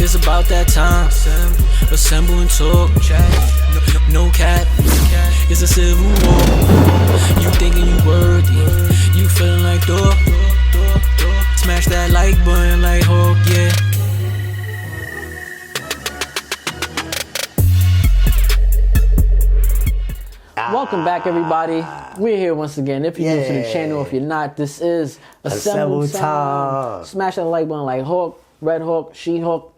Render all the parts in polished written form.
It's about that time. Assemble and talk. No cap. It's a civil war. You thinking you worthy. You feeling like dog. Smash that like button like Hulk, yeah. Welcome back, everybody. We're here once again. If you're new to the channel, if you're not, this is Assemble Time. Smash that like button like Hulk, Red Hulk, She-Hulk.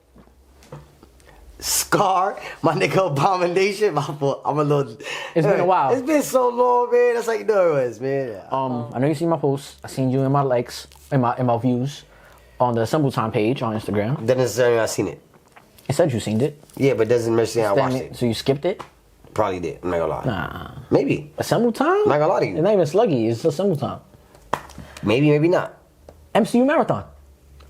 Scar, my nigga Abomination. I'm a little. It's been a while. It's been so long, man. That's how you know it was, man. I know you seen my posts. I seen you in my likes, in my views on the Assemble Time page on Instagram. Doesn't necessarily I seen it. It said you seen it. Yeah, but doesn't necessarily I watched it. So you skipped it? Probably did. I'm not gonna lie. Nah. Maybe. Assemble Time? I'm not gonna lie to you. It's not even Sluggy. It's Assemble Time. Maybe, maybe not. MCU Marathon.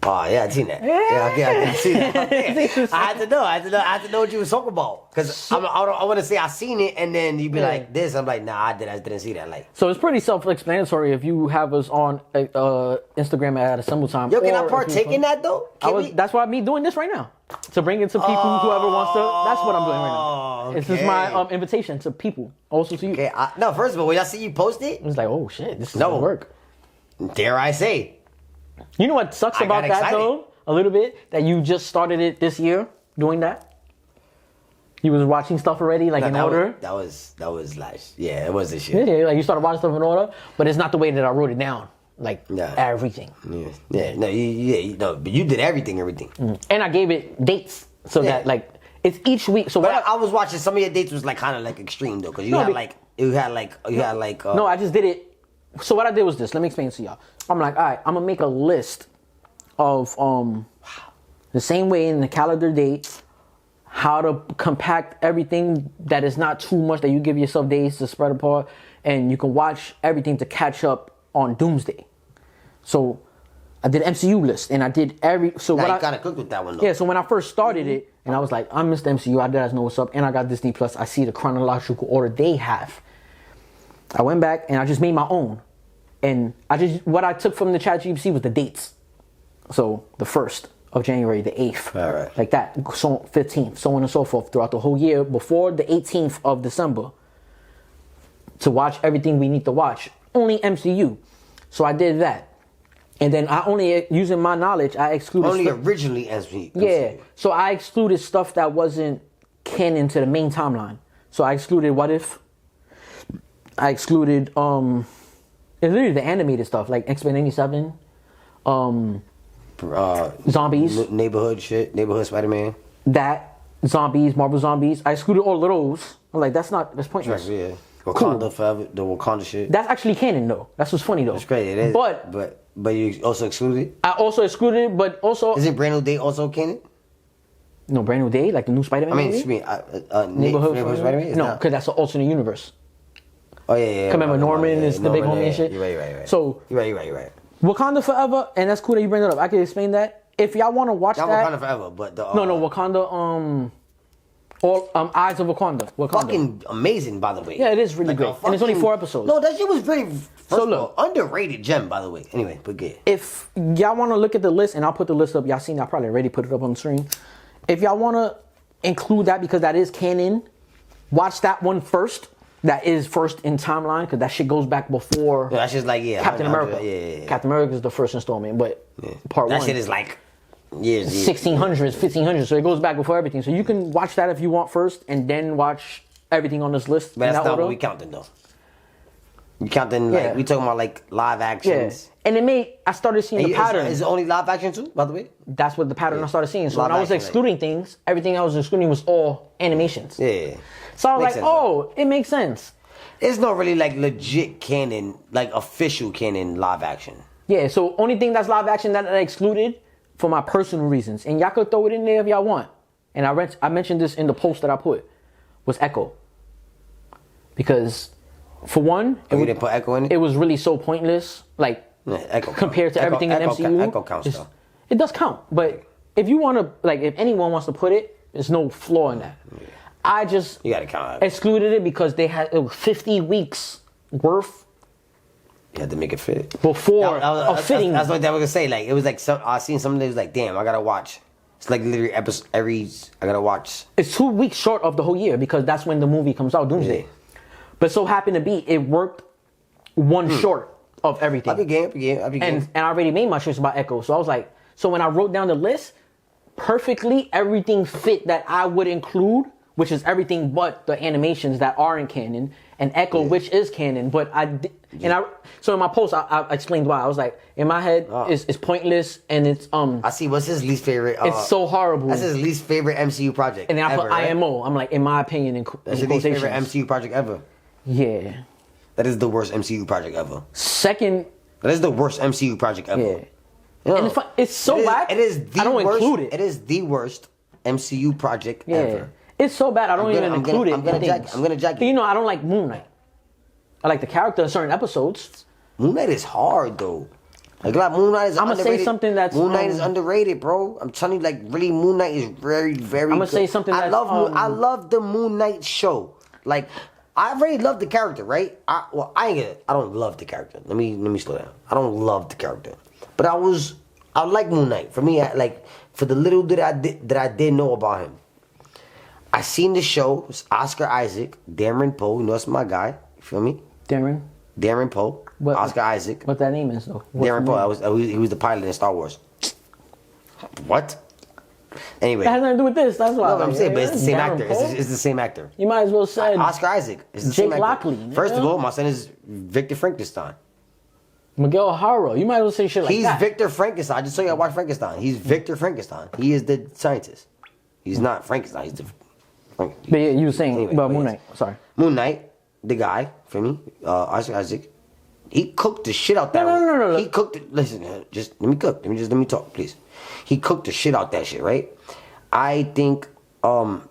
Oh yeah, I seen that. Yeah, I can see that. I had to know. I had to know what you was talking about. Cause I want to say I seen it, and then you be like this. I'm like, nah, I didn't see that. Like, so it's pretty self-explanatory if you have us on Instagram at Assemble Time. Yo, can I partake in that though? That's why me doing this right now, to bring it to people, whoever wants to. That's what I'm doing right now. Okay. This is my invitation to people, also to you. Okay, no. First of all, when I see you post it, it's like, oh shit, this is gonna work. Dare I say? You know what sucks about that though? A little bit that you just started it this year doing that. You was watching stuff already, like in order. That was last. Yeah, it was this year. Yeah, like you started watching stuff in order, but it's not the way that I wrote it down. Like everything. Yeah. No, but you did everything. And I gave it dates so that like it's each week. So but I was watching some of your dates was like kind of like extreme though, because you had like. No, I just did it. So what I did was this. Let me explain it to y'all. I'm like, all right, I'm gonna make a list of the same way in the calendar date, how to compact everything that is not too much, that you give yourself days to spread apart, and you can watch everything to catch up on Doomsday. So I did an MCU list, and I did every. So now what you kind of cooked with that one though. Yeah. So when I first started it, and I was like, I'm Mr. MCU. I guys know what's up, and I got Disney Plus. I see the chronological order they have. I went back and I just made my own. And what I took from the ChatGPT was the dates. So the 1st of January, the 8th, right. Like that, so 15th, so on and so forth throughout the whole year before the 18th of December to watch everything we need to watch. Only MCU. So I did that. And then I only, using my knowledge, I excluded originally MCU. Yeah. So I excluded stuff that wasn't canon to the main timeline. So I excluded What If. I excluded it's literally the animated stuff like X-Men 87, zombies, neighborhood Spider-Man, that zombies, Marvel zombies. I excluded all of those. I'm like, that's pointless. Yeah, Wakanda forever, the Wakanda shit. That's actually canon though. That's what's funny though. It's great. It is. But you also excluded. I also excluded, but also isn't Brand New Day also canon? No, Brand New Day, like the new Spider-Man. I mean, neighborhood Spider-Man. No, because that's an alternate universe. Oh yeah. Remember Norman is the big homie and shit. You're right. So you're right. Wakanda Forever, and that's cool that you bring that up. I can explain that if y'all want to watch that. Not Wakanda Forever, but the no, Wakanda. Eyes of Wakanda. Fucking amazing, by the way. Yeah, it is really great, and it's only 4 episodes. No, that shit was pretty. Underrated gem, by the way. Anyway, but good. If y'all want to look at the list, and I'll put the list up. Y'all seen? I probably already put it up on the screen. If y'all want to include that because that is canon, watch that one first. That is first in timeline because that shit goes back before. Yeah, that's just like Captain America. Yeah. Captain America is the first installment, but part that 1. That shit is like years. 1600s, 1500s, so it goes back before everything. So you can watch that if you want first, and then watch everything on this list. But that's not what we counting though. We counting like we talking about like live actions. Yeah. And I started seeing the pattern. Is it only live action too? By the way, that's what the pattern I started seeing. So when I was excluding things, everything I was excluding was all animations. Yeah. So I was like, it makes sense. It's not really like legit canon, like official canon live action. Yeah, so only thing that's live action that I excluded for my personal reasons, and y'all could throw it in there if y'all want. And I mentioned this in the post that I put, was Echo. Because, for one, you didn't put Echo in it? It was really so pointless, like, compared to everything in MCU. Echo counts though. It does count, but if you want to, like, if anyone wants to put it, there's no flaw in that. Yeah. I just you gotta count excluded it because it was 50 weeks worth. You had to make it fit before fitting. That's what I was gonna say. Like it was like I seen something that was like, damn, I gotta watch It's like literally episode I gotta watch. It's 2 weeks short of the whole year because that's when the movie comes out, Doomsday. Yeah. But so happened to be, it worked one short of everything. I'll be game. And I already made my choice about Echo. So I was like, so when I wrote down the list, perfectly everything fit that I would include, which is everything but the animations that aren't canon, and Echo, which is canon. But so in my post, I explained why. I was like, in my head, it's pointless and it's I see. What's his least favorite? It's so horrible. That's his least favorite MCU project. And then I ever, put IMO. Right? I'm like, in my opinion, that's his least favorite MCU project ever. Yeah. That is the worst MCU project ever. Second. That is the worst MCU project ever. Yeah. You know, and it's so bad. It is the I don't worst, include it. It is the worst MCU project ever. It's so bad. I don't even include it. I'm gonna jack it. You know, I don't like Moon Knight. I like the character in certain episodes. Moon Knight is hard though. Like Moon Knight is I'm underrated. gonna say something that's Moon Knight is underrated, bro. I'm telling you, like really, Moon Knight is very, very. I'm gonna say something that's I love the Moon Knight show. Like I already love the character, right? I don't love the character. Let me slow down. I don't love the character, but I like Moon Knight. For me, like for the little that I did know about him. I seen the show. It's Oscar Isaac, Darren Poe. You know, that's my guy. You feel me? Darren Poe. Oscar Isaac. What that name is though? Darren Poe. He was the pilot in Star Wars. What? Anyway, that has nothing to do with this. That's why. No, I'm saying, but it's the same Darren actor. It's the same actor. You might as well say Oscar Isaac. It's the Jake same actor. Lockley. First of all, my son is Victor Frankenstein. Miguel O'Hara. You might as well say shit like He's that. Victor Frankenstein. I just saw you watch Frankenstein. He's Victor Frankenstein. He is the scientist. He's not Frankenstein. He's the. But yeah, you were saying about Moon Knight. Sorry. Moon Knight, the guy, for me, Oscar Isaac, he cooked the shit out that. No. He cooked it. Listen, just let me cook. Let me talk, please. He cooked the shit out that shit, right? I think,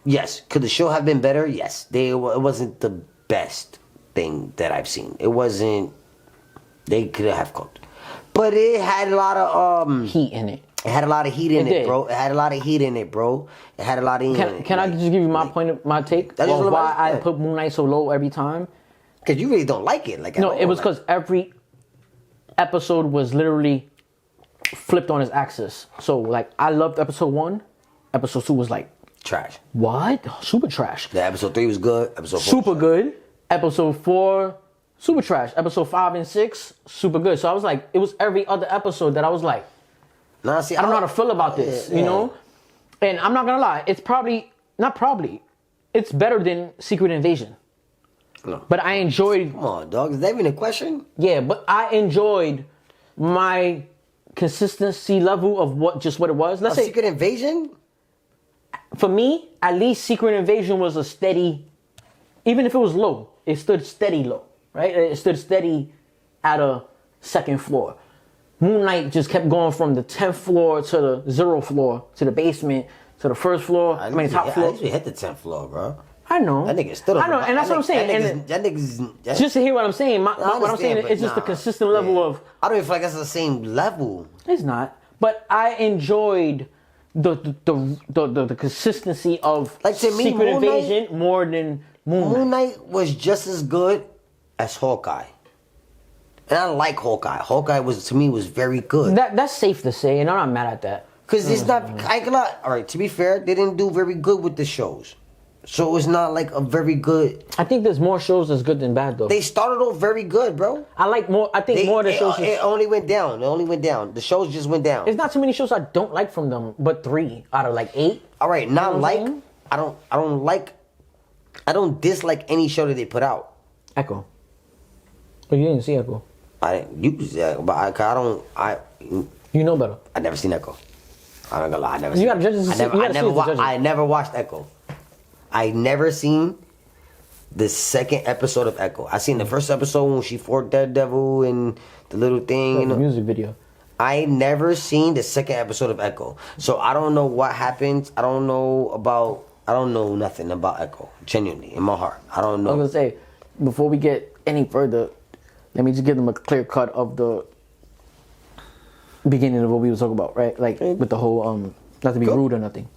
yes. Could the show have been better? Yes. It wasn't the best thing that I've seen. It wasn't. They could have cooked, but it had a lot of heat in it. It had a lot of heat in it, bro. It had a lot of heat in it, bro. It had a lot of heat in it. Can I just give you my take of why I put Moon Knight so low every time? Because you really don't like it. No, it was because every episode was literally flipped on its axis. So, like, I loved episode 1. Episode 2 was like... trash. What? Super trash. The episode 3 was good. Episode 4 super good. Episode 4, super trash. Episode 5 and 6, super good. So I was like, it was every other episode that I was like... Nah, see, I don't know how to feel about this, you know? And I'm not gonna lie, it's it's better than Secret Invasion. No. But I enjoyed... Come on, dog. Is that even a question? Yeah, but I enjoyed my consistency level of what it was. Let's say Secret Invasion? For me, at least Secret Invasion was a steady... Even if it was low, it stood steady low, right? It stood steady at a second floor. Moon Knight just kept going from the 10th floor to the 0th floor to the basement to the first floor. Top floor. I usually hit the 10th floor, bro. I know. That nigga stood on. I know, and that's what I'm saying. Just to hear what I'm saying, what I'm saying is just the consistent level of. I don't even feel like that's the same level. It's not, but I enjoyed the consistency of like to me, Secret Invasion more than Moon Knight. Moon Knight was just as good as Hawkeye. And I like Hawkeye. Hawkeye was very good. That's safe to say, and I'm not mad at that. Because it's not all right, to be fair, they didn't do very good with the shows. So it's not like a very good. I think there's more shows that's good than bad though. They started off very good, bro. More of the shows. It only went down. The shows just went down. There's not too many shows I don't like from them, but 3 out of like 8. All right, not like I don't dislike any show that they put out. Echo. But you didn't see Echo. I You know better. I never seen Echo. I'm not gonna lie. I never watched Echo. I never seen the second episode of Echo. I seen the first episode when she fought Daredevil and the little thing. The music video. I never seen the second episode of Echo. So I don't know what happens. I don't know nothing about Echo. Genuinely, in my heart. I don't know. I was gonna say, before we get any further, let me just give them a clear cut of the beginning of what we were talking about, right? Like with the whole, not to be rude or nothing.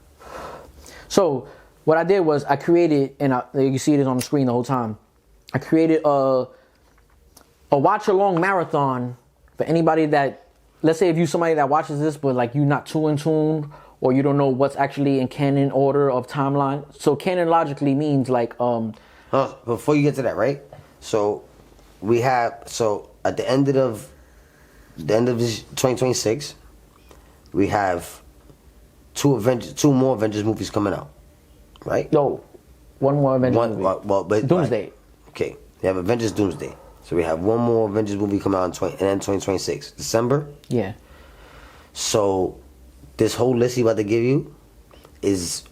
So what I did was I created, and you see it on the screen the whole time. I created a watch along marathon for anybody that, let's say if you somebody that watches this, but like you not too in tune, or you don't know what's actually in canon order of timeline. So canon logically means like Before you get to that, right? So we have at the end of this 2026, we have two more Avengers movies coming out, right? no, one more Avengers movie. But Doomsday. Okay, we have Avengers Doomsday. So we have one more Avengers movie coming out in 2026, December. Yeah. So this whole list he's about to give you is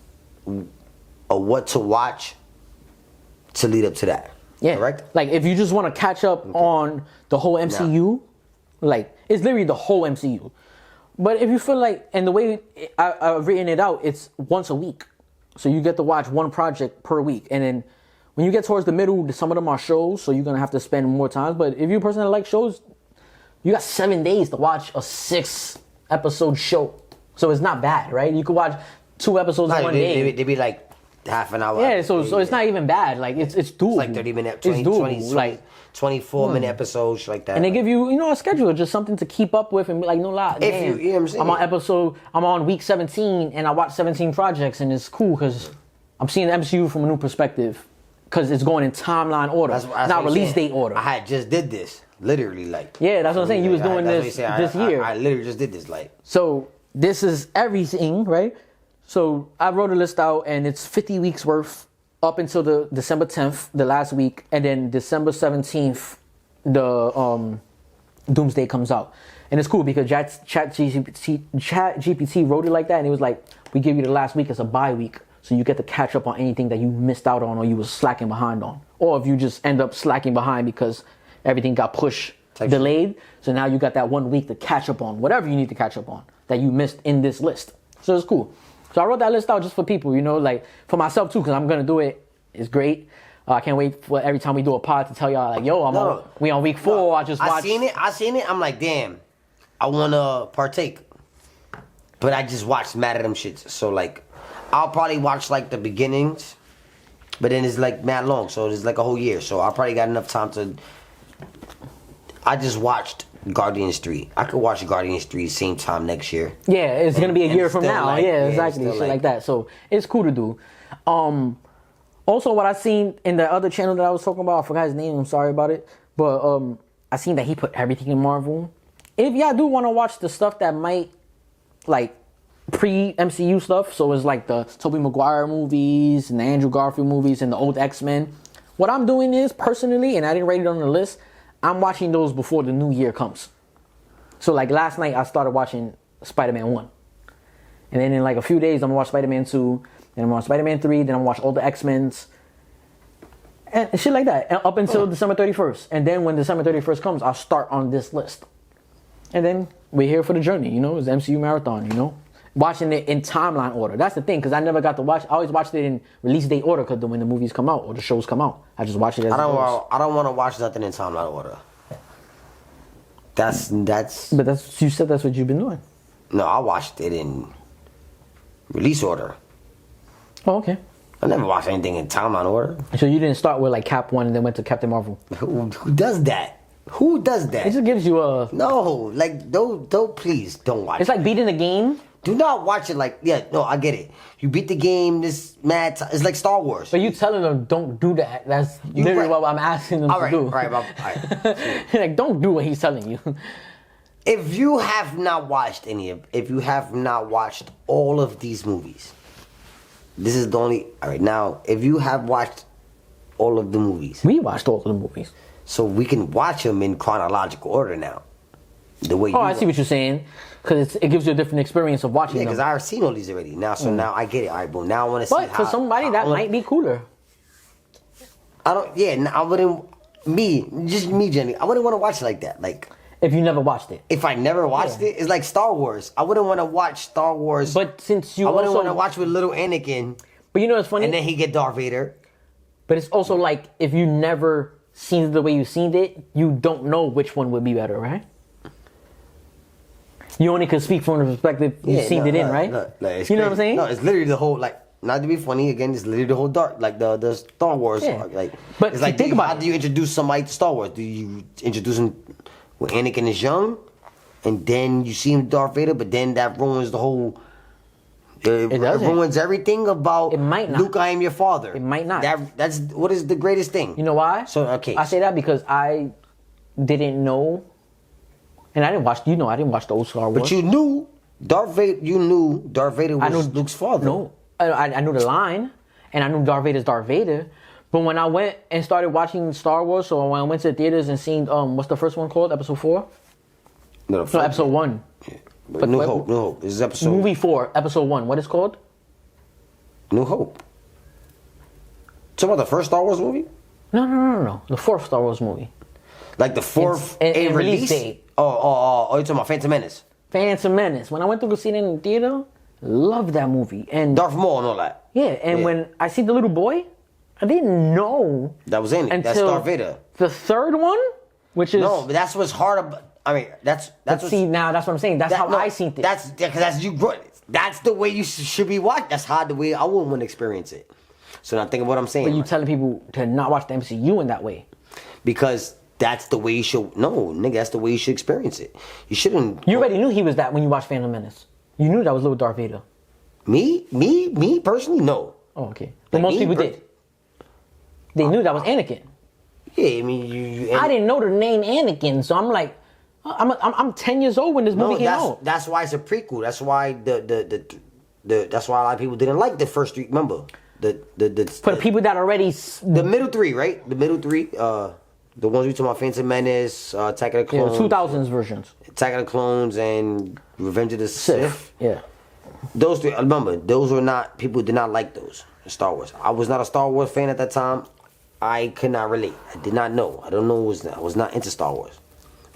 a what to watch to lead up to that. Yeah. Correct? Like if you just want to catch up on the whole MCU, like it's literally the whole MCU. But if you feel like, and the way I've written it out, it's once a week. So you get to watch one project per week. And then when you get towards the middle, some of them are shows, so you're going to have to spend more time. But if you're a person that likes shows, you got 7 days to watch a 6-episode show. So it's not bad, right? You could watch 2 episodes in one day. They be like half an hour. Yeah, so it's not even bad. Like it's doable. It's like 30-minute, It's doable. 24-minute episodes like that. And they give you, a schedule, just something to keep up with and be like, no lie. If you know what I'm saying? I'm on week 17 and I watch 17 projects and it's cool because I'm seeing the MCU from a new perspective because it's going in timeline order, That's not what release I'm saying. date order. I had just did this, literally, like. Yeah, that's what I'm saying. You was doing this year. I literally just did this, like. So this is everything, right? So I wrote a list out and it's 50 weeks worth up until the December 10th, the last week, and then December 17th, the Doomsday comes out. And it's cool because ChatGPT wrote it like that, and it was like, we give you the last week as a bye week, so you get to catch up on anything that you missed out on or you was slacking behind on. Or if you just end up slacking behind because everything got pushed, delayed, so now you got that 1 week to catch up on whatever you need to catch up on that you missed in this list. So it's cool. So I wrote that list out just for people, like for myself too, because I'm gonna do it. It's great. I can't wait for every time we do a pod to tell y'all like, yo, we on week 4. I just watched. I seen it. I'm like, damn, I wanna partake, but I just watched mad at them shits. So like, I'll probably watch like the beginnings, but then it's like mad long, so it's like a whole year. So I probably got enough time to. I just watched Guardians 3. I could watch Guardians 3 same time next year. Yeah, it's gonna be a year from now. Like, yeah, exactly, shit like that. So it's cool to do. Also, what I seen in the other channel that I was talking about, I forgot his name. I'm sorry about it, but I seen that he put everything in Marvel. If y'all do want to watch the stuff that might like pre-MCU stuff, so it's like the Tobey Maguire movies and the Andrew Garfield movies and the old X-Men. What I'm doing is personally, and I didn't write it on the list, I'm watching those before the new year comes. So like last night I started watching Spider-Man 1. And then in like a few days I'm gonna watch Spider-Man 2, then I'm gonna watch Spider-Man 3, then I'm gonna watch all the X-Men's. And shit like that. And up until December 31st. And then when December 31st comes, I'll start on this list. And then we're here for the journey, it's MCU marathon, Watching it in timeline order. That's the thing, because I never got to watch. I always watched it in release date order, because when the movies come out or the shows come out, I just watch it as I don't want to watch nothing in timeline order. That's. But you said that's what you've been doing. No, I watched it in release order. Oh, okay. I never watched anything in timeline order. So you didn't start with like Cap 1 and then went to Captain Marvel. Who does that? Who does that? It just gives you a. No, like don't please don't watch. It's like beating a game. Do not watch it like I get it. You beat the game. This mad. It's like Star Wars. But you telling them don't do that. That's literally what I'm asking them to do. All right. Like don't do what he's telling you. If you have not watched all of these movies, this is the only. All right, now if you have watched all of the movies, we watched all of the movies, so we can watch them in chronological order now. The way. I see what you're saying. Because it gives you a different experience of watching them. Yeah, because I've seen all these already. Now, now I get it. All right, boom. Now I want to see But for somebody, that might be cooler. I wouldn't. Just me, Jenny. I wouldn't want to watch it like that. Like, if you never watched it. If I never watched it, it's like Star Wars. I wouldn't want to watch Star Wars. But since you I wouldn't want to watch with little Anakin. But it's funny. And then he get Darth Vader. But it's also like, if you never seen it the way you seen it, you don't know which one would be better, right? You only could speak from the perspective you've seen it in, right? Like, you know what I'm saying? No, it's literally the whole, like, not to be funny, again, it's literally the whole the Star Wars. Yeah. Like, but it's like, how do you introduce somebody to Star Wars? Do you introduce him when Anakin is young, and then you see him Darth Vader, but then that ruins the whole It doesn't. ruins everything about It might not. Luke, I am your father. It might not. That's what is the greatest thing. You know why? So, okay. I say that because I didn't know, and I didn't watch. I didn't watch the old Star Wars. But you knew Darth Vader was Luke's father. No, I knew the line, and I knew Darth Vader's Darth Vader. But when I went and started watching Star Wars, so when I went to the theaters and seen what's the first one called? Episode 4? No, Episode 1. Yeah. But New Hope. This is episode. Movie 4, Episode 1. What is it called? New Hope. Talking about the first Star Wars movie? No. The fourth Star Wars movie. Like the fourth and release date? Oh, you're talking about Phantom Menace. Phantom Menace. When I went to go see it in the theater, loved that movie. And Darth Maul and all that. yeah, and when I see the little boy, I didn't know that was in it. That's Darth Vader. The third one, which is no, but that's what's hard about. I mean, that's see now. That's what I'm saying. That's how I seen it. That's you. That's the way you should be watching. That's how the way I wouldn't want to experience it. So now think of what I'm saying. But you telling people to not watch the MCU in that way because that's the way you should. No, nigga, that's the way you should experience it. You shouldn't. You already knew he was that when you watched Phantom Menace. You knew that was little Darth Vader. Me personally, no. Oh, okay. But most people did. They knew that was Anakin. Yeah, I mean, I didn't know the name Anakin, so I'm like, I'm 10 years old when this movie came out. That's why it's a prequel. That's why that's why a lot of people didn't like the first three. Remember For the people that already the middle three, right? The middle three, the ones we talking about: Phantom Menace, Attack of the Clones, 2000s versions, Attack of the Clones, and Revenge of the Sith. Yeah, those three. Remember, those were not people did not like those Star Wars. I was not a Star Wars fan at that time. I could not relate. I did not know. I don't know. I was not into Star Wars.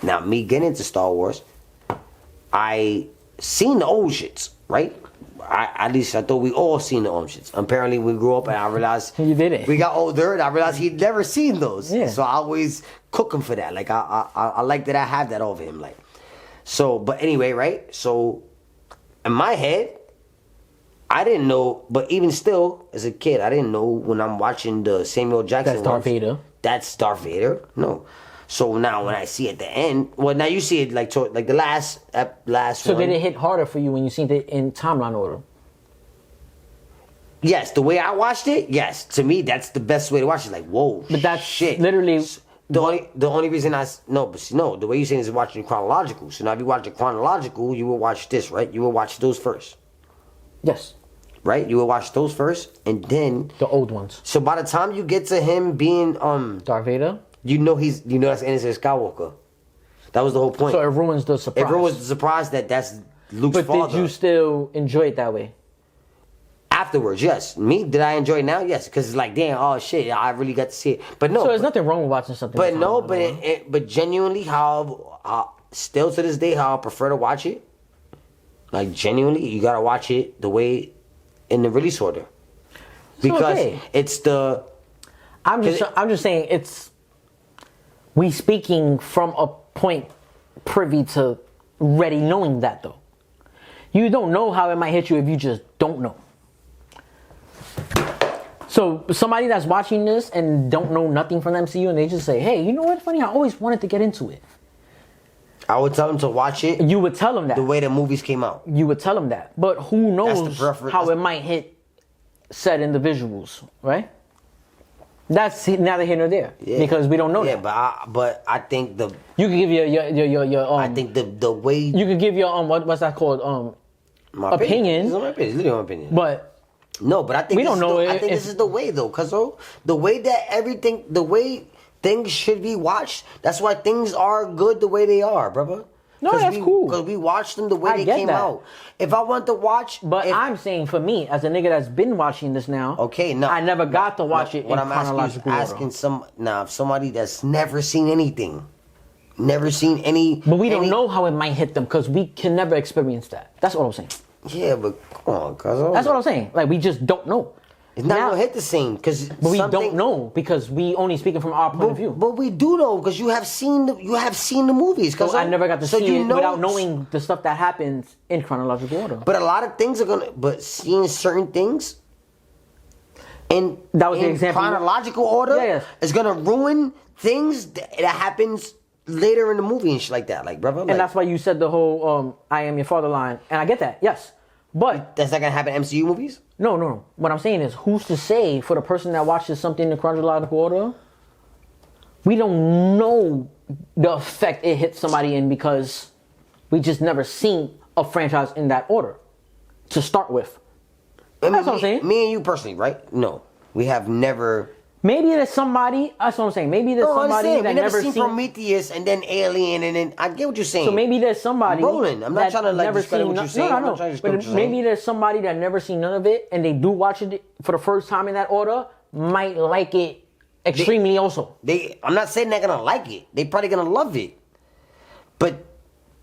Now, me getting into Star Wars, I seen the old shits, right? At least I thought we all seen the old shits. Apparently, we grew up and I realized you did it. We got older and I realized he'd never seen those. Yeah. So I always cook him for that. Like I like that I have that over him. Like, so. But anyway, right? So in my head, I didn't know, but even still, as a kid, I didn't know when I'm watching the Samuel Jackson. That's Darth Vader. That's Darth Vader. No. So now when I see at the end, well, now you see it like the last So one. did it hit harder for you when you seen it in timeline order? Yes, the way I watched it, yes. To me, that's the best way to watch it. Like, whoa, But that's shit. literally the only reason the way you're saying is watching chronological. So now if you watch it chronological, you will watch this, right? You will watch those first. Yes. Right? You will watch those first, and then the old ones. So by the time you get to him being Darth Vader, you know that's Anakin Skywalker. That was the whole point. So it ruins the surprise. It ruins the surprise that's Luke's father. But did you still enjoy it that way? Afterwards, yes. Me, did I enjoy it now? Yes, because it's like, damn, oh shit, I really got to see it. But no. So there's nothing wrong with watching something. But no, but genuinely, how still to this day, how I prefer to watch it. Like genuinely, you gotta watch it the way in the release order, because it's the. I'm just saying it's. We speaking from a point privy to ready knowing that though. You don't know how it might hit you if you just don't know. So somebody that's watching this and don't know nothing from the MCU and they just say, hey, you know what's funny? I always wanted to get into it. I would tell them to watch it. You would tell them that. The way the movies came out. You would tell them that. But who knows how it might hit said individuals, right? That's neither here nor there. Yeah. Because we don't know that. But I think the... You can give your I think the way... You could give your, what's that called? My opinion. It's my opinion. It's literally my opinion. But... No, but I think we don't know. I think this is the way though, cause the way that everything, the way things should be watched. That's why things are good the way they are, brother. No, that's cool. Because we watched them the way they came out. If I want to watch, I'm saying for me as a nigga that's been watching this now. Okay, no, I never got to watch it. What in I'm asking if somebody that's never seen anything, never seen any. But we don't know how it might hit them because we can never experience that. That's what I'm saying. Yeah, but come on, cuz. That's what I'm saying. Like, we just don't know. It's not gonna hit the same, cause. But we don't know because we only speaking from our point of view. But we do know because you have seen the movies. Cause I never got to see it without knowing the stuff that happens in chronological order. But a lot of things are gonna. But seeing certain things. In that was the example. Chronological order is gonna ruin things that happens later in the movie and shit like that, like brother. And that's why you said the whole "I am your father" line, and I get that, yes. But That's not gonna happen in MCU movies. no. What I'm saying is, who's to say for the person that watches something in chronological order? We don't know the effect it hits somebody in because we just never seen a franchise in that order to start with. I mean, That's what I'm saying. Me and you personally, right? No, we have never. Maybe there's somebody. That's what I'm saying. Maybe there's somebody that we never never seen Prometheus and then Alien and then I get what you're saying. So maybe there's somebody. Roland, I'm not that trying to like never discredit seen what you're saying. No, I'm no, not trying to no. discredit But what you're saying. maybe there's somebody that never seen none of it and they do watch it for the first time in that order, might like it extremely also. I'm not saying they're gonna like it. They probably gonna love it, but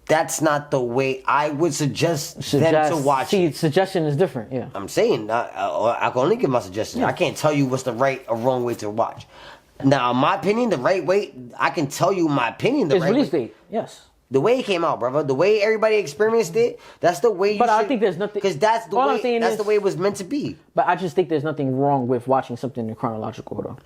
that's not the way I would suggest them to watch it. Suggestion is different. Yeah. I'm saying I can only give my suggestions. Yeah. I can't tell you what's the right or wrong way to watch. Now, in my opinion, the right way, I can tell you my opinion. The It's right release way. date. Yes. The way it came out, brother. The way everybody experienced it. That's the way. But I think there's nothing- because that's the all I'm way. saying That's is- the way it was meant to be. But I just think there's nothing wrong with watching something in chronological order,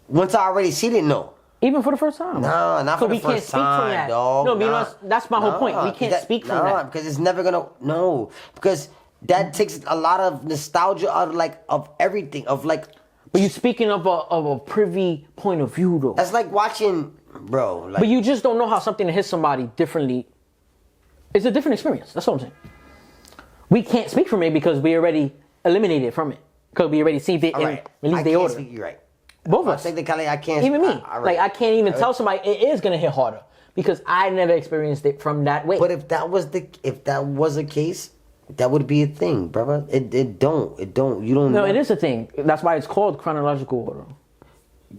Once I already seen it, no. even for the first time. No, not for the we can't first speak from time, that. dog. No, Nah. that's my whole point. We can't speak from that. because it's never gonna. No, because that takes a lot of nostalgia out of everything of like. But you speaking of a privy point of view though. That's like watching, bro. Like, But you just don't know how something hits somebody differently. It's a different experience. That's what I'm saying. We can't speak from it because we already eliminated it from it. Because we already seen it all in right, release I day can't order. speak. You're right. Both of us. Technically, I can't. Even me. all right. Like I can't even tell somebody it is gonna hit harder because I never experienced it from that way. But if that was a case, that would be a thing, brother. It don't. You don't. no, know. it is a thing. That's why it's called chronological order.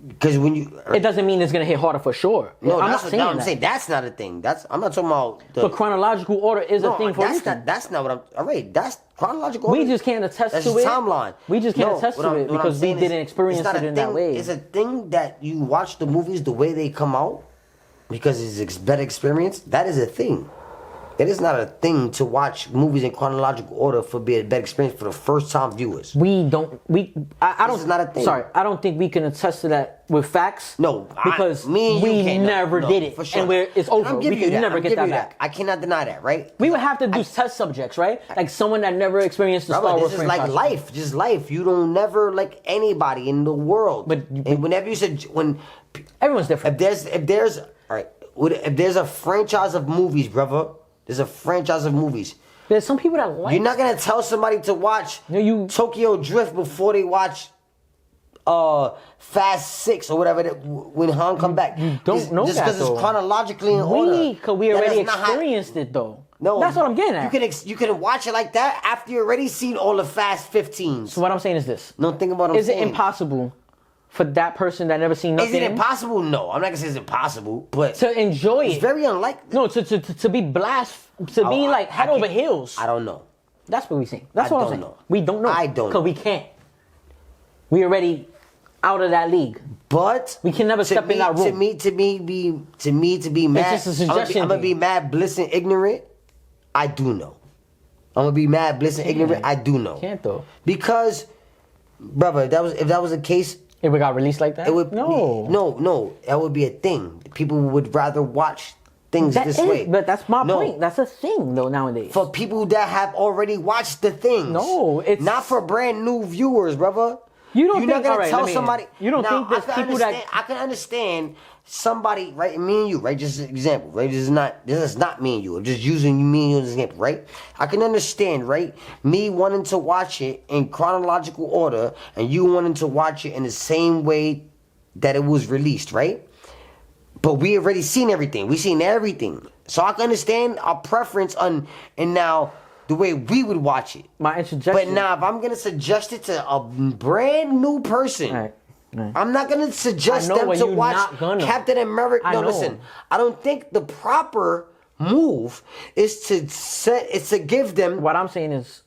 Because when you. It doesn't mean it's gonna hit harder for sure. No, I'm that's not what saying I'm that. saying. That's not a thing. I'm not talking about. But chronological order is a No, thing for that's reason. not. That's not what I'm. All right, that's chronological. We order. just can't attest That's to the it. timeline. We just can't No, attest what to I'm- it what I'm because we saying is, didn't experience it's not it a in that thing- way. It's a thing that you watch the movies the way they come out because it's a better experience. That is a thing. It is not a thing to watch movies in chronological order for be a better experience for the first time viewers. I don't. This is not a thing. Sorry, I don't think we can attest to that with facts. No, because me and you we can't. never No, did it, for sure. and it's over. I'm We giving you can that. never I'm get giving that you back. I cannot deny that, right? We would have to do test subjects, right? Like someone that never experienced the Star Brother, Wars this is like franchise. life, just life. You don't never like anybody in the world. But- and whenever you said Everyone's different. if there's all right, if there's a franchise of movies, brother, there's a franchise of movies. There's some people that like. You're not gonna tell somebody to watch Tokyo Drift before they watch Fast 6 or whatever when Han come back. You don't know just that, because though. it's chronologically in order. Because we That already is not how- experienced it though. No, that's what I'm getting at. You can watch it like that after you already seen all the Fast 15s. So what I'm saying is this: No, think about what I'm is it saying. impossible for that person that never seen nothing Is it impossible? No, I'm not gonna say it's impossible, but to enjoy it's it? very unlikely. No, to be to be like head over heels. I don't know. That's what we saying. That's I what I'm don't saying. know. We don't know. I don't Because know. we can't. We already out of that league. But We can never step in that room. To me, to be mad. just a suggestion I'm gonna be thing. mad, bliss, and ignorant. I do know. I'm gonna be mad, bliss, and ignorant. I do know. Can't though. Because, brother, if that was the case, If it got released like that, it would no. that would be a thing. People would rather watch things That this is- way. But that's my No. point. That's a thing though nowadays. For people that have already watched the things. No, it's- not for brand new viewers, brother. You don't You're think- not gonna alright, tell let me in. somebody. You don't Now, think there's I can people that- understand- I can understand somebody, right? Me and you, right? Just an example, right? This is not me and you. I'm just using me and you as an example, right? I can understand, right? Me wanting to watch it in chronological order, and you wanting to watch it in the same way that it was released, right? But we already seen everything. We seen everything. So I can understand our preference on and now the way we would watch it. My interjection. But now if I'm gonna suggest it to a brand new person, Right. I'm not gonna suggest I know, them but to you're watch not gonna. Captain America. I No, know. listen. I don't think the proper move is to give them. What I'm saying is,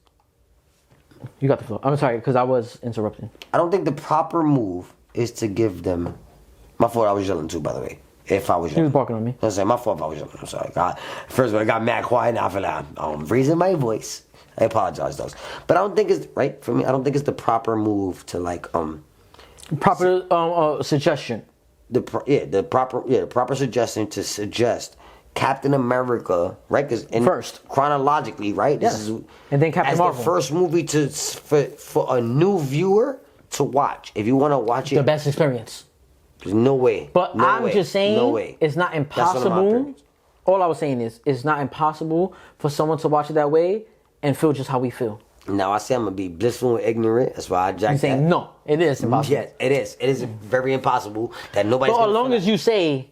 you got the floor. I'm sorry because I was interrupting. I don't think the proper move is to give them. My fault. I was yelling too, by the way. If I was He yelling. was barking on me. I was saying my fault if I was yelling. I'm sorry. God, first of all, I got mad quiet. Now I feel like I'm raising my voice. I apologize, though. But I don't think it's right for me. I don't think it's the proper move to like Proper suggestion. the proper suggestion to suggest Captain America, right? First. Chronologically, right? Yes. This is And then Captain as Marvel. the first movie for a new viewer to watch. If you want to watch it, The best experience. there's no way. But no I'm way, just saying, no way. it's not That's one of my impossible. opinions. All I was saying is, it's not impossible for someone to watch it that way and feel just how we feel. Now I say I'm gonna be blissful and ignorant. That's why I jacked I'm saying that. no, it is impossible. Yes, it is. It is very impossible that nobody's. So as gonna long feel as you say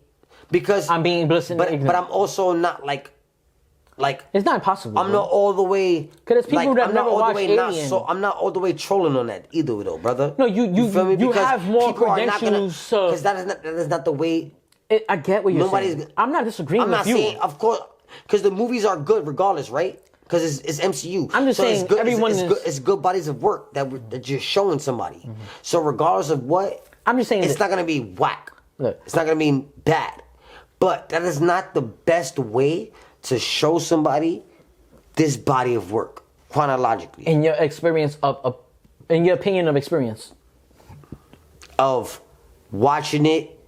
because I'm being blissful and but ignorant, I'm also not like it's not impossible. I'm not all the way. 'Cause there's people that I'm never not all the watched way not Alien. so I'm not all the way trolling on that either, though, brother. No, you feel me? you Because have more people are not gonna- credentials. Because that is not the way. I get what you're Nobody's- saying. I'm not disagreeing I'm with not you. saying, of course, because the movies are good regardless, right? Because it's MCU. I'm just so saying it's good, everyone it's is- good, it's good bodies of work that you're showing somebody. Mm-hmm. So regardless of what, I'm just saying it's that- not gonna be whack. Look. It's not gonna be bad. But that is not the best way to show somebody this body of work chronologically. in your experience in your opinion of experience. Of watching it,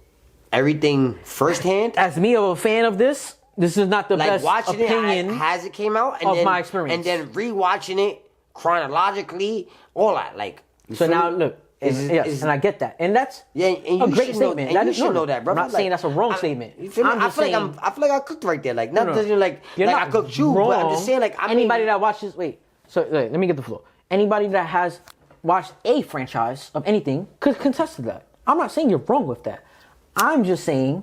everything firsthand. As me, of a fan of this is not the Like best watching opinion. it as it came out, and of then, my experience. and then rewatching it chronologically, all that. Like, you So feel now me? look, It's- and I get that, and that's Yeah, and a you great should know- statement. and That you is should no, know that, brother. I'm not saying Like, that's a wrong I- statement. You feel me? I'm I just feel saying, like I feel like I cooked right there. Like not no. just like You're I not cooked you, but I'm just saying like anybody that watches. Wait, so let me get the floor. Anybody that has watched a franchise of anything could contest to that. I'm not saying you're wrong with that. I'm just saying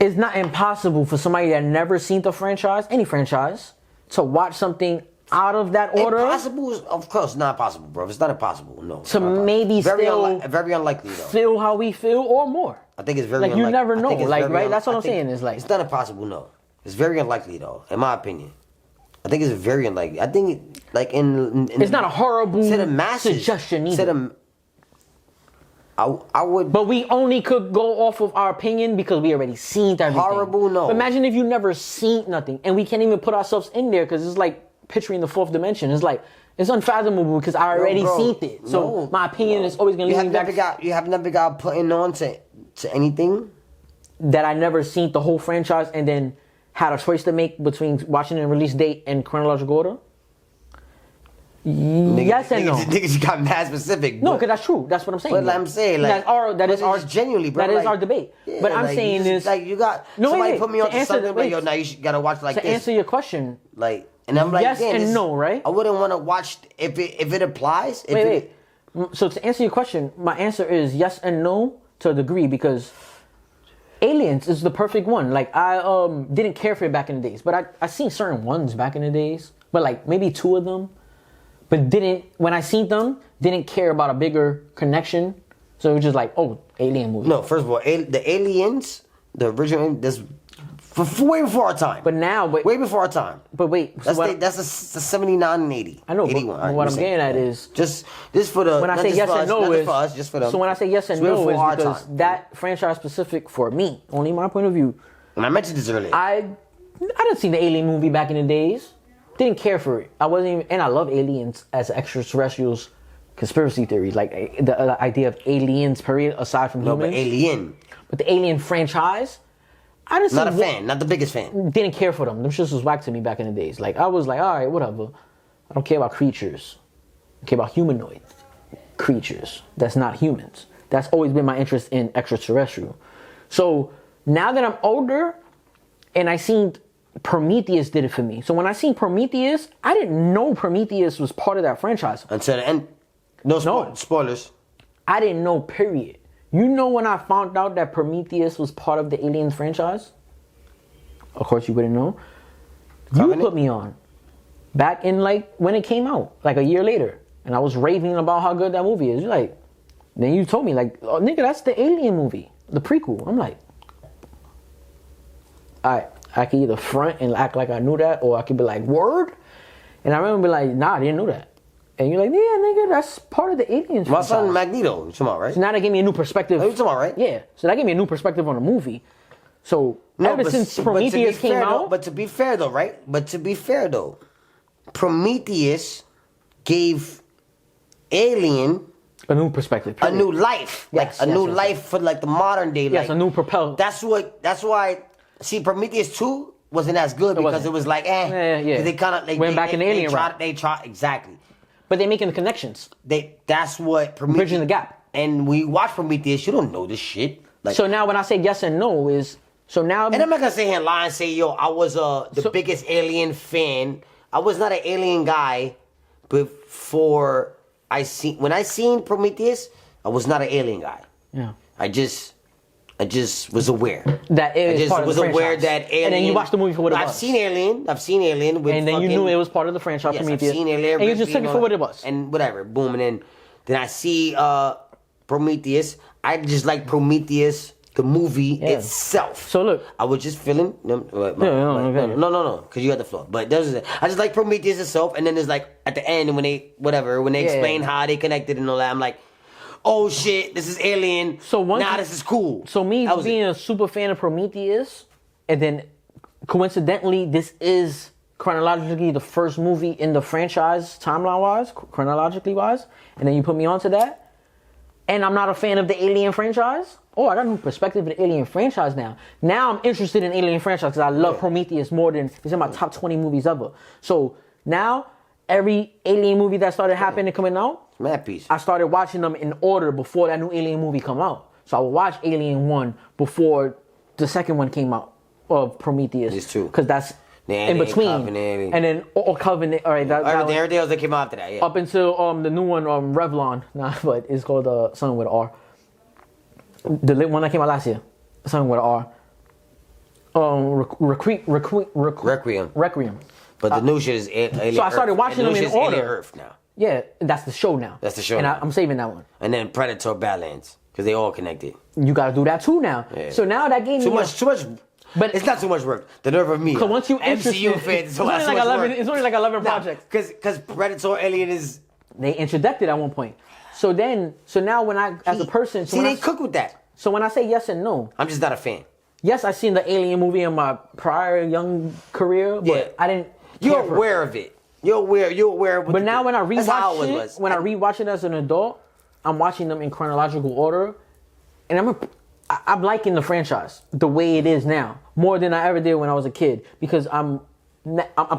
it's not impossible for somebody that never seen the franchise, any franchise, to watch something out of that order. Impossible is, of course, not possible, bro. It's not impossible. No. To maybe still very unlikely though. feel how we feel or more. I think it's very like unlikely. you never I know. think it's Like very right, un- that's what I I'm think saying. Is like it's not impossible. No, it's very unlikely though, in my opinion. I think it's very unlikely. I think like in it's not a horrible to the masses suggestion to either. the I would. But we only could go off of our opinion because we already seen everything. Horrible, no. But imagine if you never seen nothing, and we can't even put ourselves in there because it's like picturing the fourth dimension. It's like it's unfathomable because I already bro, seen it. So no, my opinion no. is always gonna You lean have back never got. You have never got putting on to anything. that I never seen the whole franchise and then had a choice to make between watching the release date and chronological order. Yes and no. Niggas got mad specific. No, but- because that's true. That's what I'm saying. But I'm saying, like, that is but our it's genuinely, bro. That is like, our debate. yeah, but I'm like, saying you is just, like you got No, somebody wait, put me to on to answer something, the- but yo, wait. now you gotta watch like to this. answer your question. Like, and I'm like, Yes damn, and this- no, right? I wouldn't want to watch if it applies. If Wait. So to answer your question, my answer is yes and no to a degree because Aliens is the perfect one. Like I didn't care for it back in the days, but I seen certain ones back in the days, but like maybe two of them, but didn't when I seen them didn't care about a bigger connection. So it was just like, oh, alien movie. No, first of all, the Aliens, the original, this for way before our time. But now, way before our time. But wait, so That's the 79 and 80. I know, but 81. All right, what we're I'm saying. getting at is just for the when I not say just yes for and us, no not is just for us, just for them. so when I say yes and It's way no is before our because time. that franchise specific for me, only my point of view. And I mentioned this earlier. I didn't see the Alien movie back in the days. Didn't care for it. I wasn't even, and I love aliens as extraterrestrials, conspiracy theories, like the idea of aliens. Period. Aside from no, humans, but Alien. but the Alien franchise, I just Not a fan. Not the biggest fan. Didn't care for them. Them shits was whack to me back in the days. Like I was like, all right, whatever. I don't care about creatures. I care about humanoid creatures. That's not humans. That's always been my interest in extraterrestrial. So now that I'm older, and I seen Prometheus did it for me. So when I seen Prometheus, I didn't know Prometheus was part of that franchise. Until the end. No. Spoilers. I didn't know, period. You know when I found out that Prometheus was part of the Aliens franchise? Of course you wouldn't know. Covenant? You put me on. Back in like when it came out, like a year later. And I was raving about how good that movie is. You're like, then you told me like, oh, nigga, that's the Alien movie. The prequel. I'm like, I could either front and act like I knew that, or I could be like, word? And I remember being like, nah, I didn't know that. And you're like, yeah, nigga, that's part of the Aliens My franchise. son Magneto. You talking about, right? So now that gave me a new perspective. Oh, you talking about, right? Yeah. So that gave me a new perspective on the movie. So ever since to be Prometheus came fair, out, though, but to be fair though, right? But to be fair though, Prometheus gave Alien a new perspective. a new life, Yes, like a yes, new yes, life for like the modern day. Yes, like, a new propel. That's why see, Prometheus 2 wasn't as good because wasn't. it was like, eh. Yeah. 'Cause they kind of Went back in the alien route. They tried exactly. But they're making the connections, That's what Prometheus. bridging the gap. And when you watch Prometheus, you don't know this shit. Like, So now when I say yes and no is so now. and I'm not gonna sit here and lie and say, yo, I was the biggest Alien fan. I was not an Alien guy before when I seen Prometheus. I was not an Alien guy. Yeah. I just was aware That it I was just part of was the aware franchise. that Alien. And then you watched the movie for what it I've was. seen Alien. With And then you knew it was part of the franchise, yes, Prometheus. I've seen Alien. And you just took it for what it was. And whatever, boom, and then I see Prometheus. I just like Prometheus, the movie itself. So look. I was just feeling. No, because you got the floor. But I just like Prometheus itself, and then there's like at the end when they explain how they connected and all that, I'm like, oh shit, this is Alien. So this is cool. So me being a super fan of Prometheus, and then coincidentally, this is chronologically the first movie in the franchise, timeline-wise, chronologically wise, and then you put me onto that. And I'm not a fan of the Alien franchise. Oh, I got a new perspective of the Alien franchise now. Now I'm interested in Alien franchise because I love Prometheus more than it's in my top 20 movies ever. So now every Alien movie that started happening and coming out, Mad piece. I started watching them in order before that new Alien movie come out. So I would watch Alien 1 before the second one came out of Prometheus. It's true. Because that's in between. Covenant. And then Covenant. All right, everything else that came after that, yeah. up until the new one, Revlon. Nah, but it's called something with an R. The one that came out last year, something with an R. Requiem. But the new shit is Alien. So I started Earth. watching And them the new in shit is order. Alien Earth now. Yeah, that's the show now. That's the show and now. I'm saving that one. And then Predator Badlands because they all connected. You got to do that too now. Yeah. So now that gave me Too much. But it's not too much work. The nerve of me. So once you MCU fans, it's only like 11. It's only like 11 projects. Because Predator Alien is. They introduced it at one point. So now when I, as a person, they cook with that. So when I say yes and no, I'm just not a fan. yes, I seen the Alien movie in my prior young career, but I didn't. You're aware of it. You're aware of. But now when I rewatch it as an adult, I'm watching them in chronological order, and I'm liking the franchise the way it is now more than I ever did when I was a kid because I'm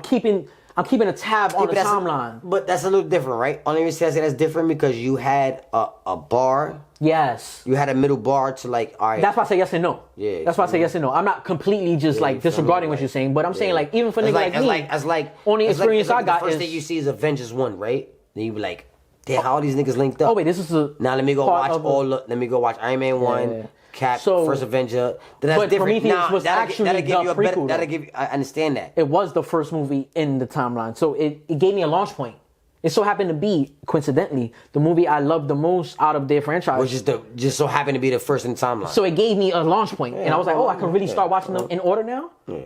keeping a tab on the timeline. But that's a little different, right? Only reason I say that's different because you had a bar. Yes. You had a middle bar to like, all right. That's why I say yes and no. Yeah. That's why I say yes and no. I'm not completely just disregarding what you're saying, but I'm saying like even for niggas like me, only experience I got the first is thing you see is Avengers 1, right? Then you be like, damn, how all these niggas linked up? Oh wait, this is now let me go watch Iron Man 1. Cap, First Avenger. That's but different. Prometheus was actually the prequel. That'll give you. I understand that. It was the first movie in the timeline, so it gave me a launch point. It so happened to be, coincidentally, the movie I loved the most out of their franchise. Which is just so happened to be the first in the timeline. So it gave me a launch point, and I was like, oh, I can really start watching them in order now. Yeah.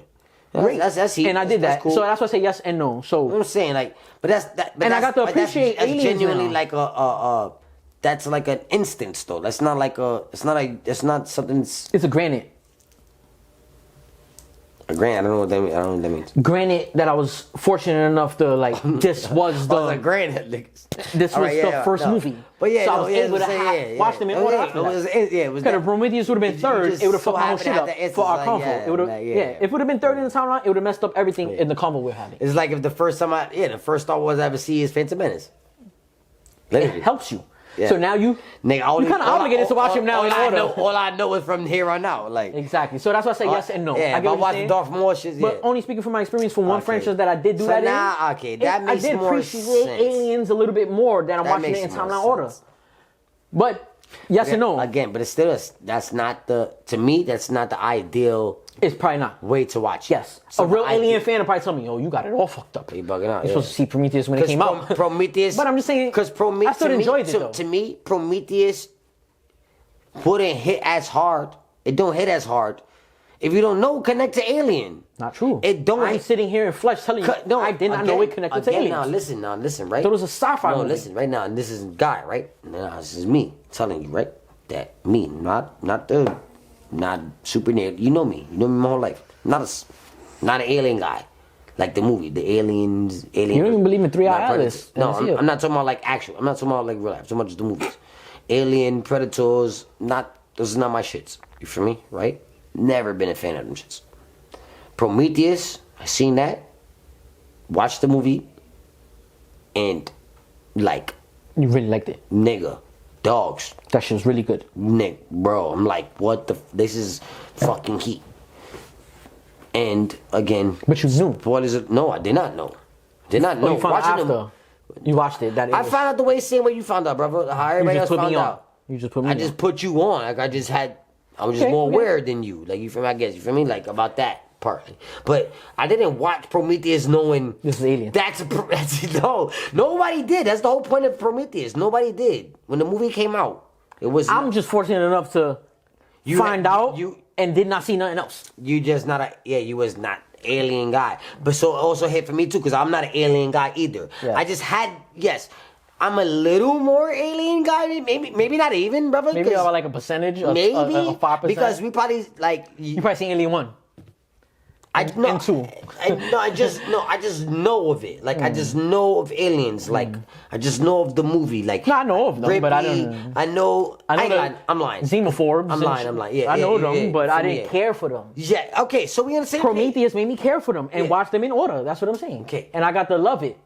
That's and I did that. Cool. So that's why I say yes and no. So I'm saying like, but that's that. But and that's, I got to appreciate that's aliens genuinely now. like that's like an instance though. That's not like it's not something. It's a granite. A granite. I don't know what that means. Granted that I was fortunate enough to like this was the a granite. This was the first movie. But yeah, so I was able to watch them in order. Because if Prometheus would have been third, it would have fucked my whole shit up for our convo. It would have, if it would have been third in the timeline, it would have messed up everything in the convo we're having. It's like if the first Star Wars I ever see is Phantom Menace. Literally. It helps you. Yeah. So now you kind of obligated to watch him now in order. All I know is from here on out. Like exactly. So that's why I say yes and no. Yeah, I watch Darth Maul shit. But only speaking from my experience from one franchise that I did do that in. That makes more sense. I did appreciate Aliens a little bit more than I'm watching it in timeline order. But yes and no. Again, but it's still that's not the ideal. It's probably not way to watch. Yes, a real Alien fan will probably tell me, "Oh, you got it all fucked up. You bugging out. You're supposed to see Prometheus when it came out." Prometheus. But I'm just saying, because Prometheus. I still enjoyed it though. To me, Prometheus wouldn't hit as hard. It don't hit as hard if you don't know connect to Alien. Not true. It don't. I'm sitting here in flesh telling you. No, I did not know it connected to Aliens. Now listen, right? There was a sci-fi movie. No, listen, right now, and this is Guy, right? Now this is me telling you, right? That me, not super near. You know me my whole life. Not an alien guy, like the movie, the aliens. You don't even believe in 3-Eye Atlas. No, I'm not talking about like actual. I'm not talking about like real life. I'm talking about just the movies. Alien, Predators. Those are not my shits. You feel me? Right? Never been a fan of them shits. Prometheus, I seen that. Watched the movie. And, like, You really liked it. nigga, dogs, That shit was really good. Nick, bro. I'm like, what the? This is fucking heat. And again, But you knew. what is it? No, I did not know. Did not Oh, know. you found out Watching after. them, You watched it. That it I was- found out the way same way you found out, brother. How you everybody just else put found me on. out. You just put me I on. just put you on. Like I was just Okay, more okay. aware than you. Like you feel me? I guess you feel me? Like about that part. But I didn't watch Prometheus knowing This is Alien. That's no. Nobody did. That's the whole point of Prometheus. Nobody did when the movie came out. It was. I'm just fortunate enough to You find had- out you- and did not see nothing else. You just not a you was not alien guy. But so it also hit for me too because I'm not an alien guy either. Yeah. I just had I'm a little more alien guy. Maybe not even, brother. Maybe 'cause about like a percentage, maybe a 5%. because we probably like You probably seen Alien 1. I no, and 2. I just know of it. Like I just know of aliens. Like I just know of the movie. Like No, I know of them, but I Ripley, don't- I know. I know ain't the lying. I'm lying. Xenophobes. I'm lying. Yeah, I know yeah, them, yeah. but I For me, didn't yeah. care for them. Yeah. Okay. So we on the same page. Prometheus made me care for them and Yeah. watch them in order. That's what I'm saying. Okay. And I got to love it.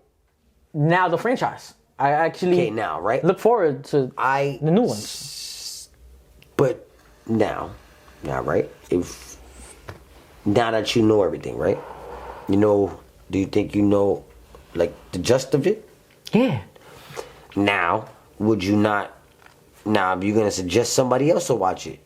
Now the franchise. I actually Okay, now, right? look forward to I the new ones. But now, right? If now that you know everything, right? You know, do you think you know, like the gist of it? Yeah. Now, would you not? Now, are you gonna suggest somebody else to watch it?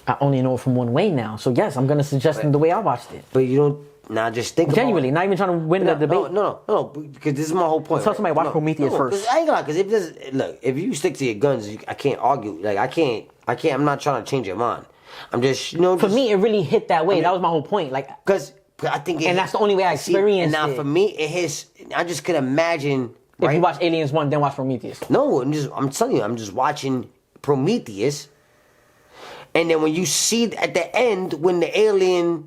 I only know it from one way now. So yes, I'm gonna suggest them the way I watched it. But you don't. Now, just think Genuinely, about not even trying to win the debate. No, because this is my whole point. Tell somebody watch Prometheus first. 'Cause I ain't gonna. Because if this, look, if you stick to your guns, I can't argue. Like I can't. I'm not trying to change your mind. I'm just, For me, it really hit that way. That was my whole point. Like, because I think, And that's the only way I experienced and now it. for me, it hits. I just could imagine. if Right? you watch Aliens 1, then watch Prometheus. No, I'm telling you, I'm just watching Prometheus, and then when you see at the end when the alien,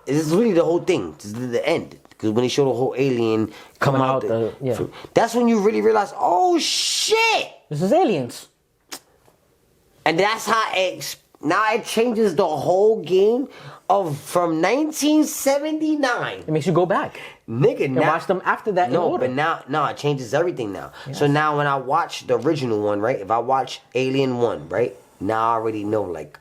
this is really the whole thing. This is the end because when they show the whole alien coming out, yeah. that's when you really realize, oh shit, This is Aliens. and that's how now it changes the whole game of from 1979. It makes you go back Nigga, and now watch them after that in no, order. but now it changes everything now. So now when I watch the original one, right? If I watch Alien 1, right? Now I already know, like,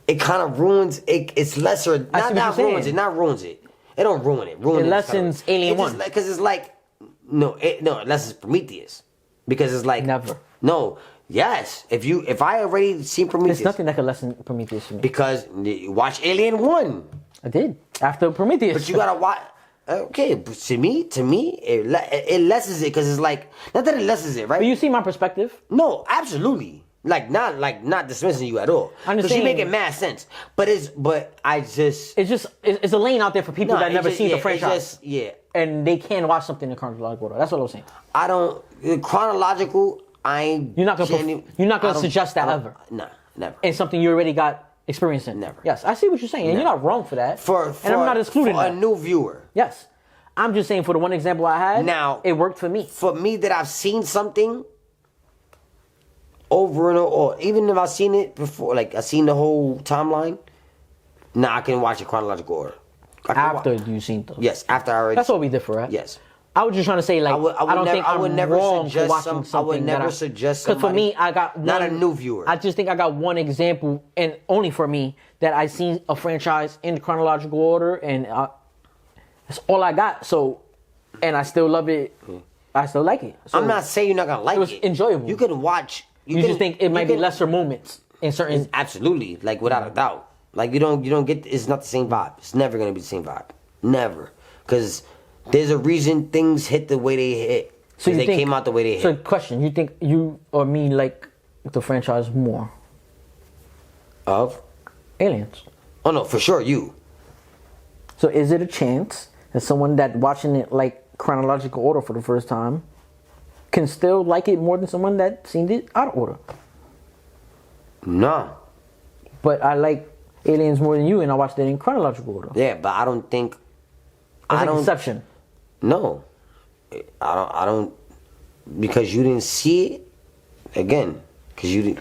it kind of ruins it. It's lesser. I see what Not you're ruins saying. it. Not ruins it. It don't ruin it. It lessens Alien 1. because it's like it lessens Prometheus because it's like Never. No. Yes. If I already seen Prometheus, There's nothing that could lessen Prometheus for me. because you watch Alien 1. I did. After Prometheus. But you gotta watch. Okay, but to me, it lessens it because it's like not that it lessens it, right? But you see my perspective. No, absolutely. Not dismissing you at all. I'm just Because you saying- making mad sense. But I just It's a lane out there for people No, that it's never just- seen yeah, the franchise. And they can watch something in chronological order. That's what I was saying. I don't chronological. You're not gonna suggest that ever. No, never. And something you already got experience in. Never. Yes, I see what you're saying. And you're not wrong for that. And I'm not excluding for that. a new viewer. Yes. I'm just saying for the one example I had, Now- it worked for me. For me, that I've seen something over and over, or even if I've seen it before, like I've seen the whole timeline. Now I can watch it chronological order. I can After wa- you seen those. Yes, after I already. That's what we did for, right? Yes. I was just trying to say, like, I don't think I'm wrong for suggest watching something. I would never suggest Because for somebody- me, I got one. not a new viewer. I just think I got one example, and only for me, that I seen a franchise in chronological order, and that's all I got. So, and I still love it. I still like it. So I'm not saying you're not gonna like it. was enjoyable. You can watch. You can- just think it might you be can- lesser moments in certain. Absolutely, like without a doubt. Like you don't get. It's not the same vibe. It's never gonna be the same vibe. Never, because there's a reason things hit the way they hit. So you they think- came out the way they So, hit. question: you think you or me like the franchise more? Of Aliens. oh no, for sure you. So is it a chance that someone that watching it like chronological order for the first time can still like it more than someone that seen it out of order? No. But I like Aliens more than you, and I watched it in chronological order. Yeah, but I don't think. That's I like don't. Inception. No, I don't because you didn't see it again because you didn't.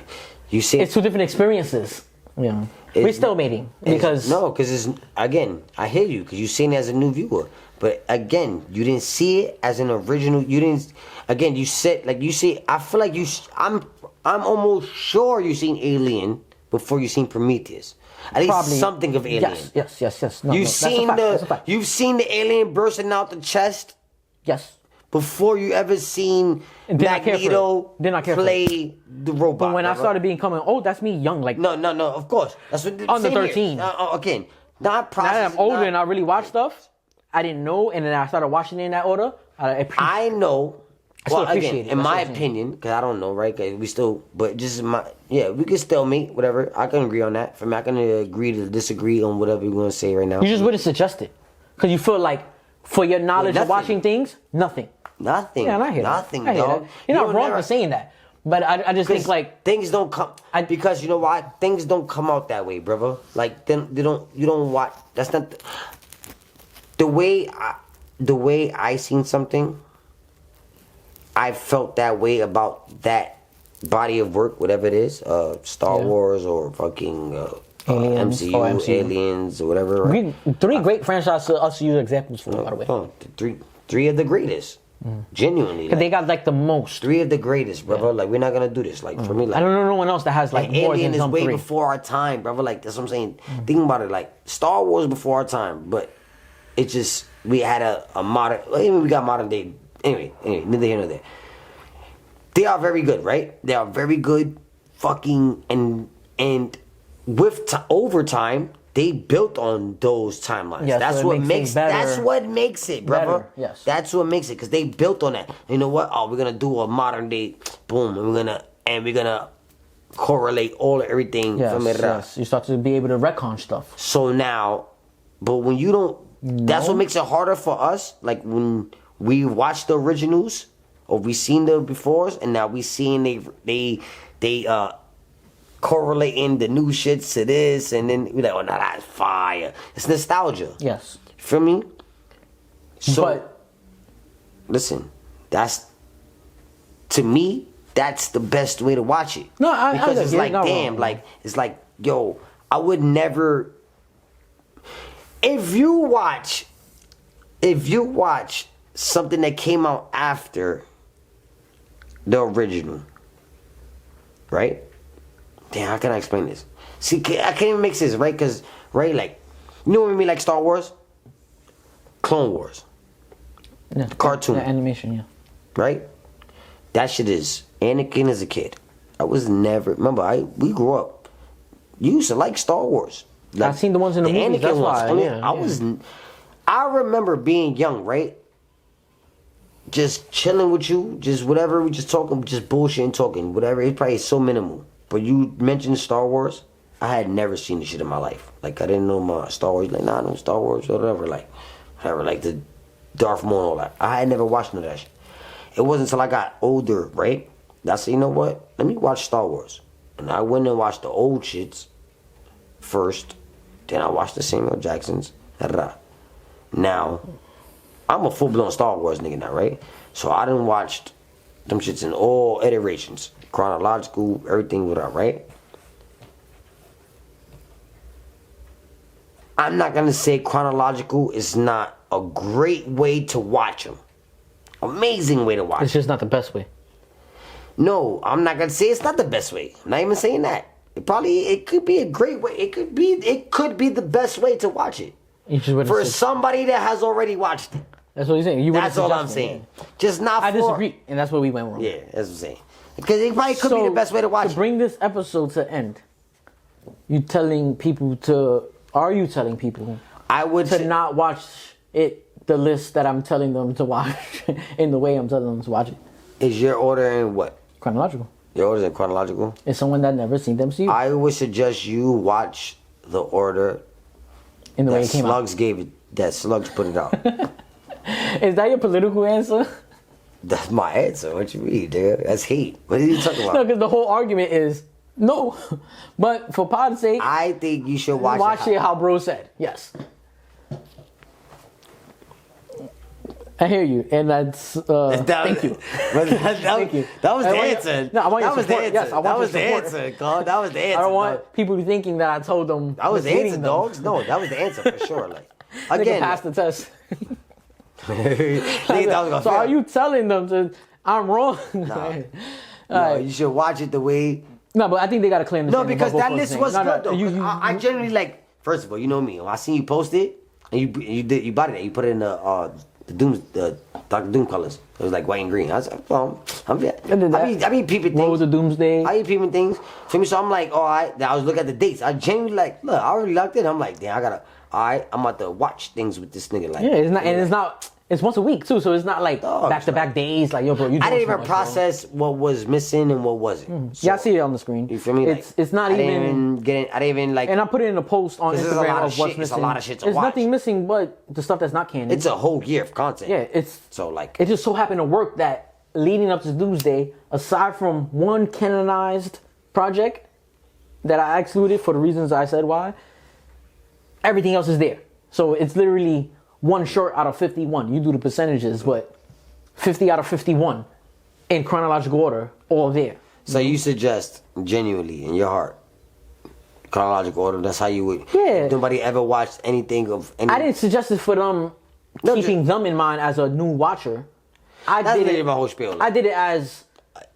You see It's two different experiences. Yeah. We're still waiting because because it's again. I hear you because you've seen it as a new viewer, but again, you didn't see it as an original. You didn't. Again, you said like you see. I feel like you. I'm almost sure you seen Alien before you seen Prometheus. At least Probably, something of Alien. Yes. No, You've seen that's a fact. You've seen the alien bursting out the chest Yes. before you ever seen Did not care for Magneto it. Did not care for play the robot. But when I brother. started becoming old, that's me young. Like No, of course. That's what Under same here. 13. Again, not now process. that I'm older and I really watch stuff, I didn't know, and then I started watching it in that order. I appreciate. I know. I still Well, appreciate again, it. in That's my what I'm saying. opinion, because I don't know, right? 'Cause we still, but just we can still meet, whatever. I can agree on that. For me, I can agree to disagree on whatever you're gonna say right now. You just wouldn't suggest it because you feel like for your knowledge of nothing. watching things, nothing. Nothing. Yeah, and I hear Nothing, that. I hear dog. that. You're not You'll wrong never- for saying that, but I just think like things don't come because you know why things don't come out that way, brother. Like then you don't watch. That's not the way I seen something. I felt that way about that body of work, whatever it is, Star Yeah. Wars or fucking Aliens, MCU, or MCU. Aliens, or whatever. Right? three great franchises to us to use examples for, by the way. Oh, three of the greatest, genuinely. Because they Like, got like the most. three of the greatest, brother. Like we're not gonna do this. Like for me, like I don't know no one else that has like more Alien than is some way three. before our time, brother. Like that's what I'm saying. Think about it. Like Star Wars before our time, but it just we had a modern. Even we got modern day. Anyway, neither here nor there. They are very good, right? They are very good. Fucking and with over time, they built on those timelines. Yeah, that's so it what makes makes. things better. That's what makes it, brother. Better, yes. That's what makes it because they built on that. You know what? Oh, we're gonna do a modern day boom, and we're gonna correlate all everything Yes, from it. yes. You start to be able to retcon stuff. So now, but when you don't, that's what makes it harder for us. Like when we watch the originals or we seen the befores, and now we seeing they correlating the new shits to this, and then we like, oh, now that's fire. It's nostalgia. Yes. Feel me? So, But listen, that's to me. That's the best way to watch it. No, I because it's you're like, not damn, wrong. like it's like, yo, I would never. If you watch something that came out after the original, right? Damn, how can I explain this? See, I can't even make sense, right? Because, right, like, you know what I mean, like Star Wars, Clone Wars, yeah, cartoon. the animation, yeah. right? That shit is Anakin as a kid. I was never remember. We grew up. You used to like Star Wars. Like, I've seen the ones in the movies, that's why, I remember being young, right? Just chilling with you, just whatever. We just talking, just bullshit and talking, whatever. It probably is so minimal. But you mentioned Star Wars. I had never seen this shit in my life. Like I didn't know my Star Wars. Like nah, no Star Wars, whatever. Like whatever. Like the Darth Maul and all that. I had never watched none of that shit. It wasn't until I got older, right? I said, you know what? Let me watch Star Wars. And I went and watched the old shits first. Then I watched the Samuel Jacksons. Now, I'm a full-blown Star Wars nigga now, right? So I done watched them shits in all iterations. Chronological, everything without, right? I'm not gonna say chronological is not a great way to watch them. Amazing way to watch It's just not the best way. No, I'm not gonna say it's not the best way. I'm not even saying that. It could be a great way. It could be the best way to watch it. You just wouldn't For say- somebody that has already watched it. That's what you're saying. You wouldn't That's all I'm suggest it, saying. Just not yeah. I for disagree, and that's where we went wrong. Yeah, that's what I'm saying. Because it probably could be the best way to watch To it. bring this episode to end, are you telling people I would to say, not watch it, the list that I'm telling them to watch, in the way I'm telling them to watch it? is your order in what? Chronological. Your order is in chronological? It's someone that never seen the MCU I would suggest you watch the order in the way that it came Slugs gave it, that Slugs put it out. out. Is that your political answer? That's my answer. What you mean, dude? That's hate. What are you talking about? No, because the whole argument is no. But for pod's sake, I think you should watch watch it how bro said. Yes. I hear you, and that's thank you. Thank you. That was the answer. No, I want that your was support. the answer. Yes, I want that was your the support. answer, God. That was the answer. I don't want people thinking that I told them. That was the answer, them. dogs. No, that was the answer for sure. Like They again, can pass the test. nigga, that was gonna So fail. are you telling them to? I'm wrong. No, you should watch it the way. No, but I think they got to clear. No, because that list was no, good though. You, 'Cause I generally like. First of all, you know me. When I seen you post it, and you bought it. You put it in the Dr. Doom colors. It was like white and green. I was like, well, I be peeping things. What was the Doomsday? I be peeping things. For me, so I'm like, all right. I was looking at the dates. I genuinely like, look, I already locked in. I'm like, damn, I gotta. All right, I'm about to watch things with this nigga. Like, Yeah, it's not, and it's not. It's once a week too, so it's not like Dog, back-to-back days. Like, yo, bro, you. I didn't doing so even much, process what was missing and what wasn't. So, Yeah, I see it on the screen. you feel me? Like, It's not I even. didn't even get it. I didn't even like. And I put it in a post on 'Cause there's a Instagram lot of of what's shit- missing. it's a lot of shit to There's watch. nothing missing but the stuff that's not canon. It's a whole year of content. Yeah, it's So like, it just so happened to work that leading up to Doomsday, aside from one canonized project that I excluded for the reasons I said why, everything else is there. So it's literally one short out of 51. You do the percentages, but 50 out of 51 in chronological order, all there. so you suggest genuinely in your heart, chronological order. That's how you would. Yeah. Nobody ever watched anything of any. I didn't suggest it for them, No, keeping them in mind as a new watcher. I That's did literally it. my whole spiel. I did it as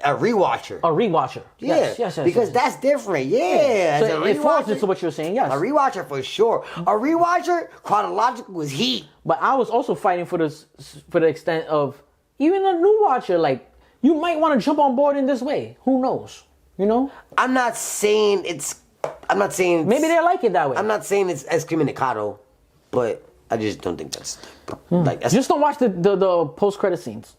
a rewatcher. a rewatcher. Yeah, Yes. because yes. that's different. Yeah, as So a it falls rewatcher, into what you're saying. Yes. a rewatcher for sure. A rewatcher, chronological was heat. But I was also fighting for the extent of even a new watcher, like you might want to jump on board in this way. Who knows? You know? I'm not saying it's. I'm not saying. Maybe they like it that way. I'm not saying it's excommunicado, but I just don't think that's like that's. Just don't watch the post credit scenes,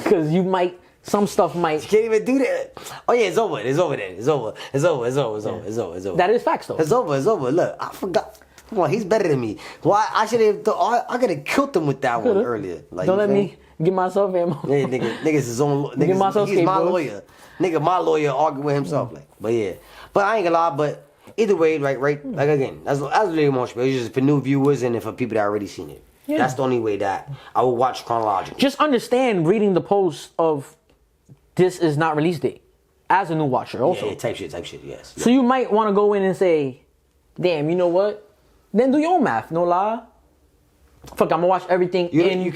because you might some stuff might. Can't even do that. Oh yeah, it's over. It's over. Then it's over. It's over. It's over. It's over. It's over. It's over. That is facts though. It's over. It's over. Look, I forgot. Come on, he's better than me. Why? I should have. I could have killed him with that one earlier. Like, Don't you let feel me get myself in. Yeah, niggas his own. Get myself He's my scapegoat. lawyer. Nigga, my lawyer arguing with himself. Like, but yeah. But I ain't gonna lie. But either way, right. Like again, that's really more spiel. It's just for new viewers and for people that already seen it. Yeah. That's the only way that I will watch chronologically. Just understand reading the post of this is not release date as a new watcher also. Yeah, type shit. Yes. So you might want to go in and say, damn, you know what? Then do your own math, no lie. Fuck, I'm gonna watch everything You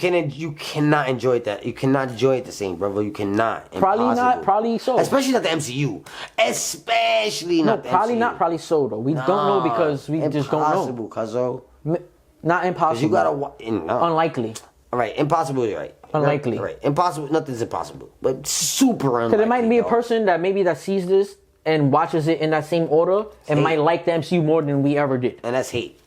cannot enjoy that. You cannot enjoy it the same, brother. You cannot. Probably Impossible. not, probably so. Especially not the MCU. Especially No, not the probably MCU. not, probably so though. We don't know because we just don't know. Impossible, cuzzo. Not impossible. You gotta. No. Unlikely. All right, impossible. You're right. Unlikely. Right. Impossible. Nothing's impossible, but super unlikely. Because there might be a though. person that sees this and watches it in that same order and Hate. might like the MCU more than we ever did. and that's hate.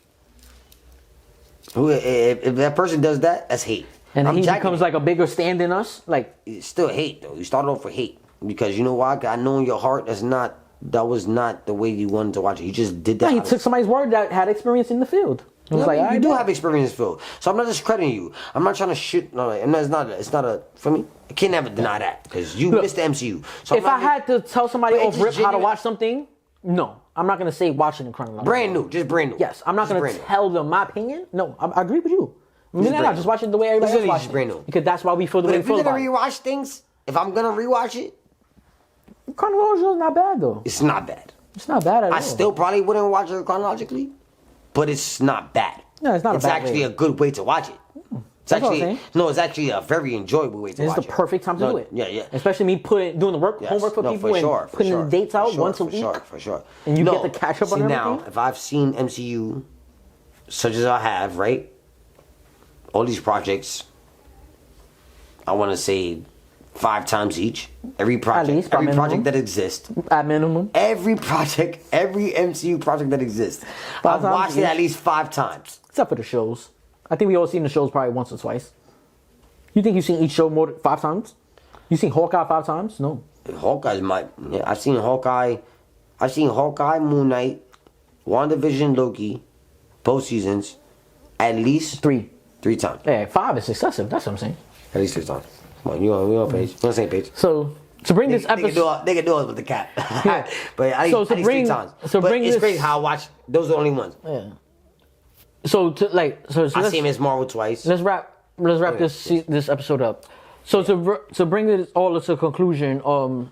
If that person does that, that's hate. And I'm he jacking becomes it. like a bigger stand than us. Like, It's still hate though. You started off with hate because you know why? I know in your heart that was not the way you wanted to watch it. You just did that. he out of- took somebody's word that had experience in the field. It was Yeah, like, you alright, do bet. have experience, Phil. So I'm not discrediting you. I'm not trying to shit. No, and it's not a. For me, I can't never deny that because you Look, missed the MCU. So If I had to tell somebody But off it's rip just how to genuine- watch something, no. I'm not going to say watching in chronological. brand new, just brand new. Yes, I'm not Just going brand to new. tell them my opinion. No, I agree with you. Just brand Just new. watch it the way everybody It's else literally watches just it. brand new. Because that's why we feel the But way we if feel you're gonna about it. rewatch things, if I'm gonna rewatch it, Chronological is not bad though. it's not bad. It's not bad at all. I still probably wouldn't watch it chronologically, but it's not bad. No, it's not a It's bad actually way. a good way to watch it. It's That's what I'm actually saying. no, it's actually a very enjoyable way to It's watch the it. perfect time to No, do it. Yeah. Especially me doing the work, Yes. homework for No, people for and sure, for putting sure, the dates for out sure, once a for week. sure, for sure. And you get to catch up on see now, everything? if I've seen MCU, such as I have, right? All these projects, I want to say 5 times each. Every project, least, by every minimum. project that exists. At minimum. Every project, every MCU project that exists, 5 I've times watched it each? at least 5 times. Except for the shows. I think we all seen the shows probably once or twice. You think you've seen each show more than 5 times? You seen Hawkeye 5 times? No. Hawkeye's I've seen Hawkeye. I've seen Hawkeye, Moon Knight, WandaVision, Loki, both seasons, at least 3. 3 times. Yeah, 5 is excessive. That's what I'm saying. At least 3 times. Come on, we on page. We on the same page. So to bring this episode, They can do it with the cap. Yeah. But at least, So to at least bring- 3 times. so but bring it's this- crazy how I watch. Those are the only ones. yeah. So to like, so I let's, see Miss Marvel twice. let's wrap this episode up. So to bring it all to a conclusion,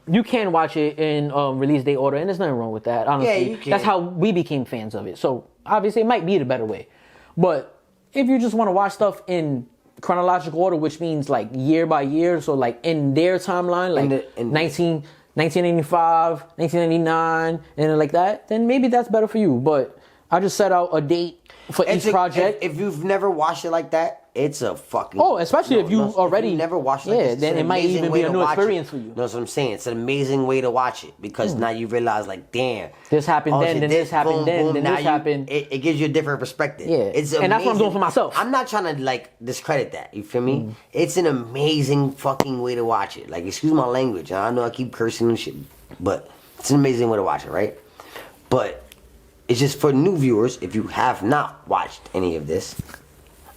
you can watch it in release date order, and there's nothing wrong with that. Honestly, Yeah, you can. That's how we became fans of it. So obviously, it might be the better way. But if you just want to watch stuff in chronological order, which means like year by year, so like in their timeline, like 1985, 1999, and like that, then maybe that's better for you. But I just set out a date for each project. If you've never watched it like that, it's a fucking... especially if you already... If you never watched it like this, then it might even be a new experience for you. No, that's what I'm saying. It's an amazing way to watch it because now you realize, like, damn. This happened then this happened then this happened. It gives you a different perspective. Yeah. It's amazing. And that's what I'm doing for myself. I'm not trying to, like, discredit that. You feel me? It's an amazing fucking way to watch it. Like, excuse my language. I know I keep cursing and shit, but it's an amazing way to watch it, right? But it's just for new viewers, if you have not watched any of this,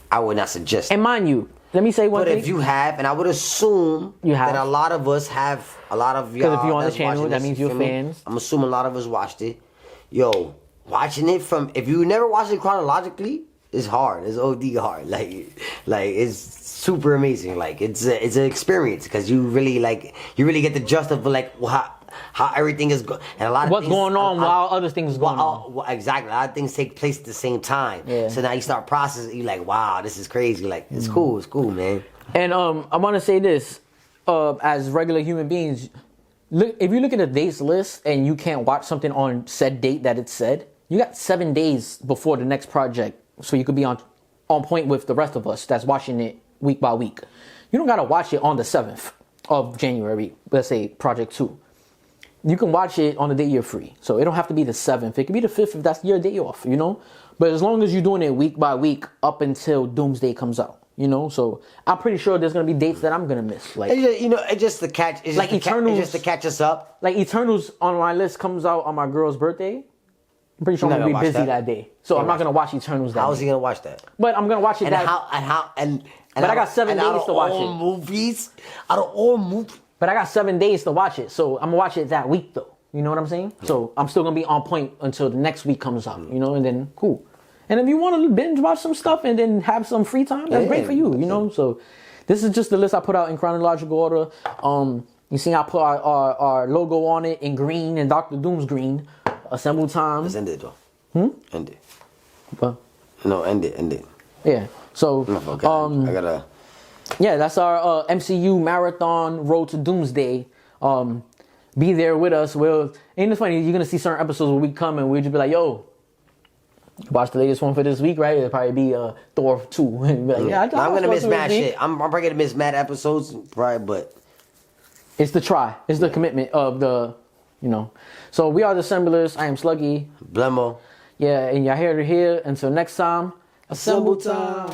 I would not suggest. And mind you, let me say one thing. But if you have, and I would assume that a lot of us have, a lot of y'all. Because if you're on the channel, that means you're fans. I'm assuming a lot of us watched it. Yo, watching it from, if you never watched it chronologically, it's hard. It's OD hard. Like it's super amazing. Like it's an experience because you really get the gist of like how everything is going, and a lot of what's things, going on while other things going on. Exactly, a lot of things take place at the same time. Yeah. So now you start processing. You're like, wow, this is crazy. Like it's cool. It's cool, man. And I want to say this, as regular human beings, if you look at the dates list and you can't watch something on said date that it said, you got 7 days before the next project, so you could be on point with the rest of us that's watching it week by week. You don't gotta watch it on the 7th of January. Let's say Project 2. You can watch it on the day you're free. So it don't have to be the 7th. It could be the 5th if that's your day off, you know? But as long as you're doing it week by week up until Doomsday comes out, you know? So I'm pretty sure there's going to be dates that I'm going to miss. Like, it's just to catch, it's like just Eternals, just to catch us up. Like Eternals on my list comes out on my girl's birthday. I'm pretty sure I'm going to be busy that day. So I'm not going to watch Eternals that day. How is he going to watch that? But I'm going to watch it But I got 7 days to watch it. Out of all movies. But I got 7 days to watch it. So I'm going to watch it that week though. You know what I'm saying? Yeah. So I'm still going to be on point until the next week comes out, you know, and then cool. And if you want to binge watch some stuff and then have some free time, that's great for you, you know? So this is just the list I put out in chronological order. You see I put our logo on it in green and Dr. Doom's green. Assemble time. Let's end it though. End it. What? No, end it. Yeah. So, I gotta... Yeah, that's our MCU marathon road to Doomsday. Be there with us. Ain't it funny? You're gonna see certain episodes where we come and we'll just be like, "Yo, watch the latest one for this week, right?" It'll probably be Thor 2. And be like, I'm gonna miss mad shit. I'm probably gonna miss mad episodes, right? But it's the try. It's the commitment of the, you know. So we are the Assemblers. I am Sluggy. Blemmo. Yeah, and y'all here to hear. Until next time, Assemble time.